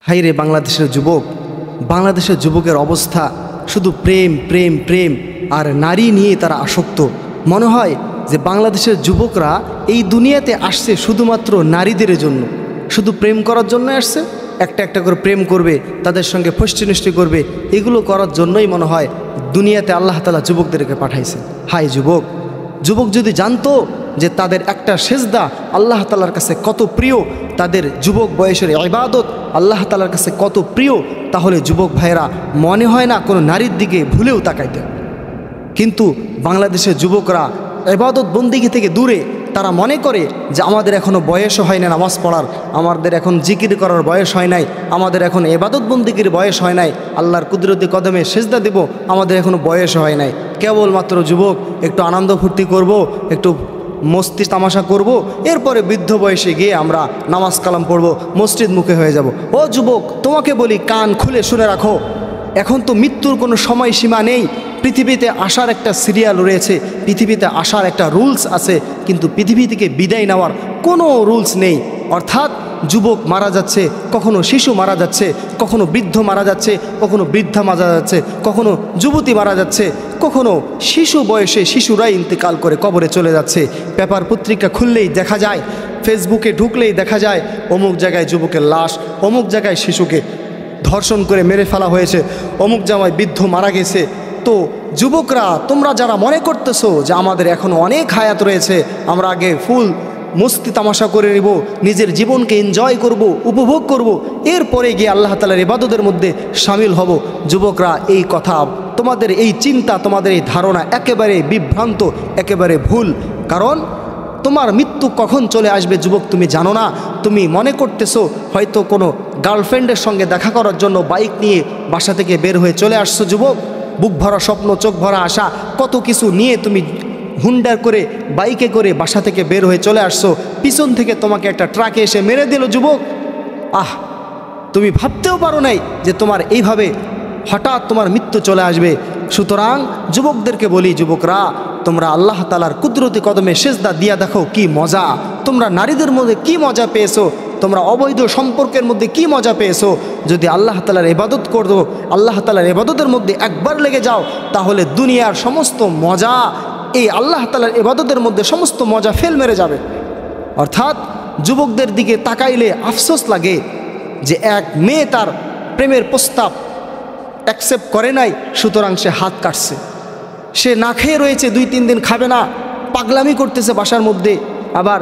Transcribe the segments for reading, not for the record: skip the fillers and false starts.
হাইরে বাংলাদেশের যুবক, বাংলাদেশের যুবকের অবস্থা শুধু প্রেম প্রেম প্রেম আর নারী নিয়ে তারা আসক্ত। মনে হয় যে বাংলাদেশের যুবকরা এই দুনিয়াতে আসছে শুধুমাত্র নারীদের জন্য, শুধু প্রেম করার জন্য আসছে, একটা একটা করে প্রেম করবে, তাদের সঙ্গে ফষ্টি করবে, এগুলো করার জন্যই মনে হয় দুনিয়াতে আল্লাহ তাআলা যুবকদেরকে পাঠাইছে। হায় যুবক, যুবক যদি জানতো যে তাদের একটা সেজদা আল্লাহ তাআলার কাছে কত প্রিয়, তাদের যুবক বয়সের ইবাদত আল্লাহ তাআলার কাছে কত প্রিয়, তাহলে যুবক ভাইয়েরা মনে হয় না কোনো নারীর দিকে ভুলেও তাকাইতে। কিন্তু বাংলাদেশের যুবকরা ইবাদত বন্দিগি থেকে দূরে, তারা মনে করে যে আমাদের এখনও বয়সও হয় না নামাজ পড়ার, আমাদের এখন জিকির করার বয়স হয় নাই, আমাদের এখন ইবাদত বন্দিগির বয়স হয় নাই, আল্লাহর কুদরতি কদমে সেজদা দেব আমাদের এখনও বয়স হয় নাই। কেবলমাত্র যুবক একটু আনন্দ ফুর্তি করব, একটু মস্তি তামাশা করব, এরপরে বৃদ্ধ বয়সে গিয়ে আমরা নামাজ কালাম পড়ব, মসজিদ মুখে হয়ে যাব। ও যুবক, তোমাকে বলি কান খুলে শুনে রাখো, এখন তো মৃত্যুর কোনো সময়সীমা নেই। পৃথিবীতে আসার একটা সিরিয়াল রয়েছে, পৃথিবীতে আসার একটা রুলস আছে, কিন্তু পৃথিবী থেকে বিদায় নেওয়ার কোনো রুলস নেই। অর্থাৎ যুবক মারা যাচ্ছে, কখনো শিশু মারা যাচ্ছে, কখনো বৃদ্ধ মারা যাচ্ছে, কখনো বৃদ্ধা মারা যাচ্ছে, কখনো যুবতী মারা যাচ্ছে, কখনো শিশু বয়সে শিশুরাই ইন্তেকাল করে কবরে চলে যাচ্ছে। পেপার পত্রিকা খুললেই দেখা যায়, ফেসবুকে ঢুকলেই দেখা যায় অমুক জায়গায় যুবকের লাশ, অমুক জায়গায় শিশুকে ধর্ষণ করে মেরে ফেলা হয়েছে, অমুক জায়গায় বৃদ্ধ মারা গেছে। তো যুবকরা, তোমরা যারা মনে করতেছো যে আমাদের এখনও অনেক হায়াত রয়েছে, আমরা আগে ফুল মস্তি তামাশা করে নিব, নিজের জীবনকে এনজয় করব, উপভোগ করব, এরপরে গিয়ে আল্লাহ তাআলার ইবাদতের মধ্যে শামিল হব, যুবকরা এই কথা, তোমাদের এই চিন্তা, তোমাদের এই ধারণা একেবারে বিভ্রান্ত, একেবারে ভুল। কারণ তোমার মৃত্যু কখন চলে আসবে যুবক তুমি জানো না। তুমি মনে করতেছো হয়তো কোনো গার্লফ্রেন্ডের সঙ্গে দেখা করার জন্য বাইক নিয়ে বাসা থেকে বের হয়ে চলে আসছো যুবক, বুক ভরা স্বপ্ন, চোখ ভরা আশা, কত কিছু নিয়ে তুমি হুন্ডার করে বাইকে করে বাসা থেকে বের হয়ে চলে আসছো, পিছন থেকে তোমাকে একটা ট্রাকে এসে মেরে দিল যুবক। তুমি ভাবতেও পারো নাই যে তোমার এইভাবে হঠাৎ তোমার মৃত্যু চলে আসবে। সুতরাং যুবকদেরকে বলি, যুবকরা তোমরা আল্লাহ তাআলার কুদরতি কদমে সেজদা দিয়া দেখো কি মজা, তোমরা নারীদের মধ্যে কি মজা পেয়েছো, তোমরা অবৈধ সম্পর্কের মধ্যে কি মজা পেয়েছো। যদি আল্লাহ তাআলার ইবাদত করো, আল্লাহ তাআলার ইবাদতের মধ্যে একবার লেগে যাও, তাহলে দুনিয়ার সমস্ত মজা এই আল্লাহ তাআলার ইবাদতের মধ্যে সমস্ত মজা ফেল মেরে যাবে। অর্থাৎ যুবকদের দিকে তাকাইলে আফসোস লাগে যে এক মেয়ে তার প্রেমের প্রস্তাব অ্যাকসেপ্ট করে নাই, সুতরাং সে হাত কাটছে, সে না খেয়ে রয়েছে, 2-3 দিন খাবে না, পাগলামি করতেছে বাসার মধ্যে, আবার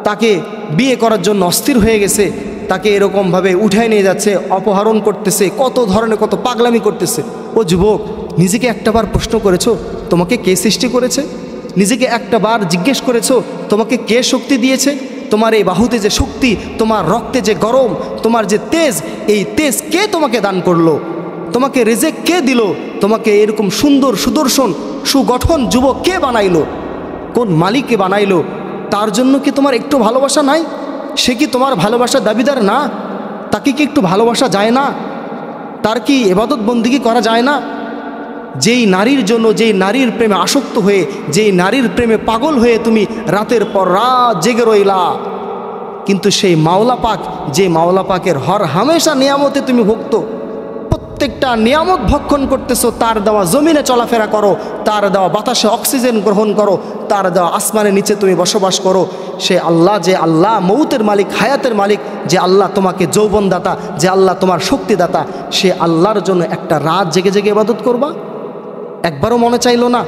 তাকে বিয়ে করার জন্য অস্থির হয়ে গেছে, তাকে এরকমভাবে উঠায় নিয়ে যাচ্ছে, অপহরণ করতেছে, কত ধরনের কত পাগলামি করতেছে। ও যুবক, নিজেকে একটাবার প্রশ্ন করেছো তোমাকে কে সৃষ্টি করেছে? নিজেকে একটাবার জিজ্ঞেস করেছো তোমাকে কে শক্তি দিয়েছে? তোমার এই বাহুতে যে শক্তি, তোমার রক্তে যে গরম, তোমার যে তেজ, এই তেজ কে তোমাকে দান করলো? তোমাকে রিজেক কে দিল? তোমাকে এরকম সুন্দর সুদর্শন সুগঠন যুবক কে বানাইলো? কোন মালিককে বানাইলো? তার জন্য কি তোমার একটু ভালোবাসা নাই? সে কি তোমার ভালোবাসার দাবিদার না? তাকে কি একটু ভালোবাসা যায় না? তার কি ইবাদত বন্দেগী করা যায় না? যেই নারীর জন্য, যেই নারীর প্রেমে আসক্ত হয়ে, যেই নারীর প্রেমে পাগল হয়ে তুমি রাতের পর রাত জেগে রইলা, কিন্তু সেই মাওলা পাক, যে মাওলা পাকের হর হামেশা নিয়ামতে তুমি ভুক্ত, প্রত্যেকটা নিয়ামত ভক্ষণ করতেছো, তার দেওয়া জমিনে চলাফেরা করো, তার দেওয়া বাতাসে অক্সিজেন গ্রহণ করো, তার দেওয়া আসমানের নিচে তুমি বসবাস করো। সে আল্লাহ, যে আল্লাহ মৌতের মালিক, হায়াতের মালিক, যে আল্লাহ তোমাকে যৌবনদাতা, যে আল্লাহ তোমার শক্তিদাতা, সে আল্লাহর জন্য একটা রাত জেগে জেগে ইবাদত করবা? একবারও মনে চাইল না?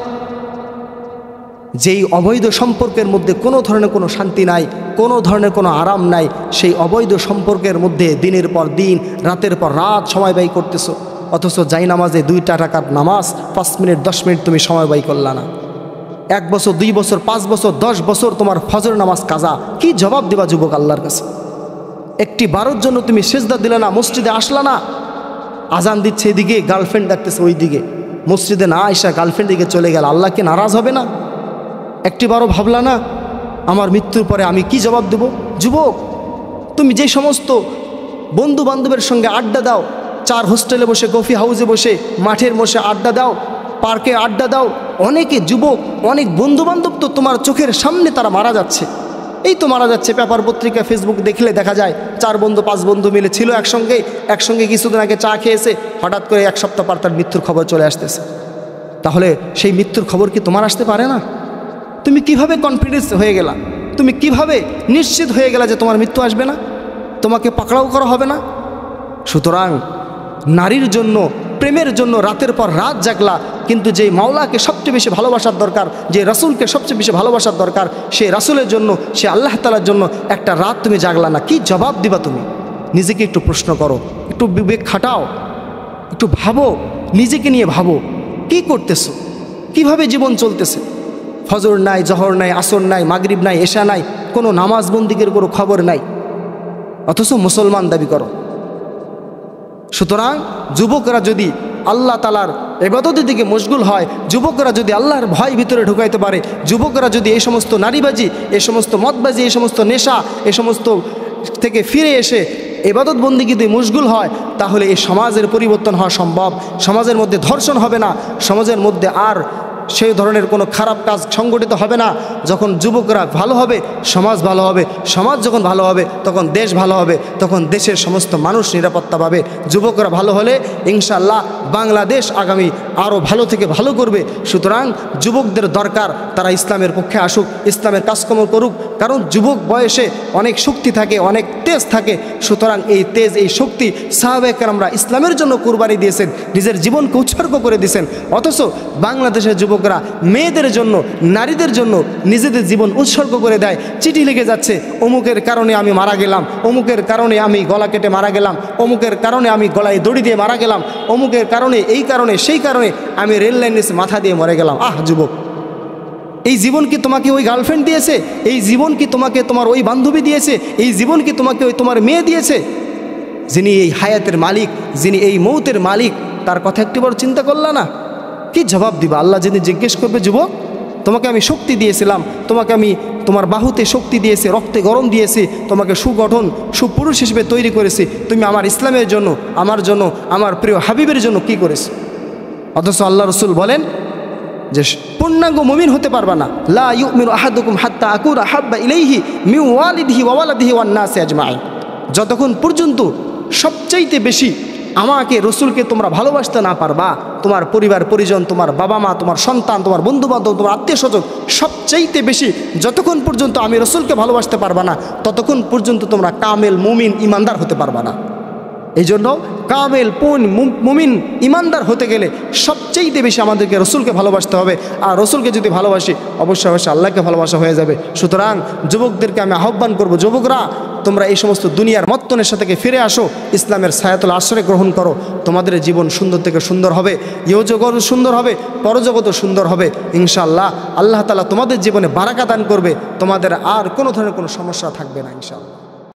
যেই অবৈধ সম্পর্কের মধ্যে কোনো ধরনের কোনো শান্তি নাই, কোনো ধরনের কোনো আরাম নাই, সেই অবৈধ সম্পর্কের মধ্যে দিনের পর দিন, রাতের পর রাত সময় ব্যয় করতেছো, অথচ যাই নামাজে 2 টাকার নামাজ 5 মিনিট 10 মিনিট তুমি সময় ব্যয় করলা না। 1 বছর 2 বছর 5 বছর 10 বছর তোমার ফজর নামাজ কাজা, কি জবাব দেবা যুবক আল্লাহর কাছে? একটি বারের জন্য তুমি সেজদা দিলে না, মসজিদে আসলা না, আজান দিচ্ছে এদিকে, গার্লফ্রেন্ড ডাকতেছে ওই দিকে, মসজিদে না আয়সা গার্লফ্রেন্ড দিকে চলে গেল, আল্লাহ কি নারাজ হবে না? একটিবারও ভাবলা না আমার মৃত্যুর পরে আমি কি জবাব দেব? যুবক, তুমি যে সমস্ত বন্ধু বান্ধবের সঙ্গে আড্ডা দাও, 4 হোস্টেলে বসে, কফি হাউসে বসে, মাঠের বসে আড্ডা দাও, পার্কে আড্ডা দাও, অনেকে যুবক, অনেক বন্ধু বান্ধব তো তোমার চোখের সামনে তারা মারা যাচ্ছে, এই তো মারা যাচ্ছে, পেপার পত্রিকা ফেসবুক দেখলে দেখা যায় 4 বন্ধু 5 বন্ধু মিলে ছিল একসঙ্গে কিছুদিন আগে চা খেয়েছে, হঠাৎ করে 1 সপ্তাহ পর তার মৃত্যুর খবর চলে আসতেছে। তাহলে সেই মৃত্যুর খবর কি তোমার আসতে পারে না? তুমি কিভাবে কনফিডেন্স হয়ে গেলা? তুমি কিভাবে নিশ্চিত হয়ে গেলা যে তোমার মৃত্যু আসবে না, তোমাকে পাকড়াও করা হবে না? সুতরাং নারীর জন্য, প্রেমের জন্য রাতের পর রাত জাগলা, কিন্তু যে মাওলাকে সবচেয়ে বেশি ভালোবাসার দরকার, যে রাসূলকে সবচেয়ে বেশি ভালোবাসার দরকার, সে রাসূলের জন্য, সে আল্লাহ তাআলার জন্য একটা রাত তুমি জাগলা না, কি জবাব দিবা তুমি? নিজেকে একটু প্রশ্ন করো, একটু বিবেক খাটাও, একটু ভাবো, নিজেকে নিয়ে ভাবো, কি করতেছো, কিভাবে জীবন চলতেছে? ফজর নাই, জহর নাই, আসর নাই, মাগরিব নাই, এশা নাই, কোনো নামাজ বন্দিগের কোনো খবর নাই, অথচ মুসলমান দাবি করো। সুতরাং যুবকরা যদি আল্লাহ তাআলার ইবাদতের দিকে মশগুল হয়, যুবকরা যদি আল্লাহর ভয় ভিতরে ঢুকাইতে পারে, যুবকরা যদি এই সমস্ত নারীবাজি, এই সমস্ত মদবাজি, এই সমস্ত নেশা, এই সমস্ত থেকে ফিরে এসে ইবাদত বন্দেগীতে মশগুল হয়, তাহলে এই সমাজের পরিবর্তন হওয়া সম্ভব। সমাজের মধ্যে ধর্ষণ হবে না, সমাজের মধ্যে আর সেই ধরনের কোনো খারাপ কাজ সংগঠিত হবে না। যখন যুবকরা ভালো হবে, সমাজ ভালো হবে, সমাজ যখন ভালো হবে তখন দেশ ভালো হবে, তখন দেশের সমস্ত মানুষ নিরাপত্তা পাবে। যুবকরা ভালো হলে ইনশাআল্লাহ বাংলাদেশ আগামী আরও ভালো থেকে ভালো করবে। সুতরাং যুবকদের দরকার তারা ইসলামের পক্ষে আসুক, ইসলামের কাজকর্ম করুক, কারণ যুবক বয়সে অনেক শক্তি থাকে, অনেক তেজ থাকে। সুতরাং এই তেজ, এই শক্তি সাহাবায়ে কেরামরা ইসলামের জন্য কুরবানি দিয়েছেন, নিজের জীবনকে উৎসর্গ করে দিয়েছেন। অথচ বাংলাদেশের যুবকরা মেয়েদের জন্য, নারীদের জন্য নিজেদের জীবন উৎসর্গ করে দেয়। চিঠি লিখে যাচ্ছে, অমুকের কারণে আমি মারা গেলাম, অমুকের কারণে আমি গলা কেটে মারা গেলাম, অমুকের কারণে আমি গলায় দড়ি দিয়ে মারা গেলাম, অমুকের কারণে, এই কারণে, সেই কারণে আমি রেল লাইনে মাথা দিয়ে মরে গেলাম। যুবক, এই জীবন কি তোমাকে ওই গার্লফ্রেন্ড দিয়েছে? এই জীবন কি তোমাকে তোমার ওই বান্ধবী দিয়েছে? এই জীবন কি তোমাকে ওই তোমার মেয়ে দিয়েছে? যিনি এই হায়াতের মালিক, যিনি এই মৌতের মালিক, তার কথা একটিবার চিন্তা করলা না? কি জবাব দিবা? আল্লাহ যদি জিজ্ঞেস করবে, যুবক তোমাকে আমি শক্তি দিয়েছিলাম, তোমাকে আমি তোমার বাহুতে শক্তি দিয়েছি, রক্তে গরম দিয়েছি, তোমাকে সুগঠন সুপুরুষ হিসেবে তৈরি করেছি, তুমি আমার ইসলামের জন্য, আমার জন্য, আমার প্রিয় হাবিবের জন্য কি করেছো? অথচ আল্লাহ রসুল বলেন যে পূর্ণাঙ্গ মুমিন হতে পারবা না। লা ইউমিনু আহাদুকুম হাত্তা আকুনা হাব্বা ইলাইহি মিন ওয়ালিদিহি ওয়া ওয়ালাদিহি ওয়ান নাসি আজমাইন। যতক্ষণ পর্যন্ত সবচাইতে বেশি আমাকে, রসুলকে তোমরা ভালোবাসতে না পারবা, তোমার পরিবার পরিজন, তোমার বাবা মা, তোমার সন্তান, তোমার বন্ধুবান্ধব, তোমার আত্মীয় স্বজন, সবচাইতে বেশি যতক্ষণ পর্যন্ত আমি রসুলকে ভালোবাসতে পারবা না, ততক্ষণ পর্যন্ত তোমরা কামেল মুমিন ইমানদার হতে পারবা না। এই জন্য কামেল মুমিন ইমানদার হতে গেলে সবচাইতে বেশি আমাদেরকে রসুলকে ভালোবাসতে হবে। আর রসুলকে যদি ভালোবাসি, অবশ্যই আল্লাহকে ভালোবাসা হয়ে যাবে। সুতরাং যুবকদেরকে আমি আহ্বান করব, যুবকরা তোমরা এই সমস্ত দুনিয়ার মত্ত নেশা থেকে ফিরে আসো, ইসলামের ছায়াতলে আশ্রয় গ্রহণ করো। তোমাদের জীবন সুন্দর থেকে সুন্দর হবে, ইহজগৎ সুন্দর হবে, পরজগৎও সুন্দর হবে ইনশাআল্লাহ। আল্লাহ তাআলা তোমাদের জীবনে বারাকা দান করবে, তোমাদের আর কোনো ধরনের কোনো সমস্যা থাকবে না ইনশাআল্লাহ।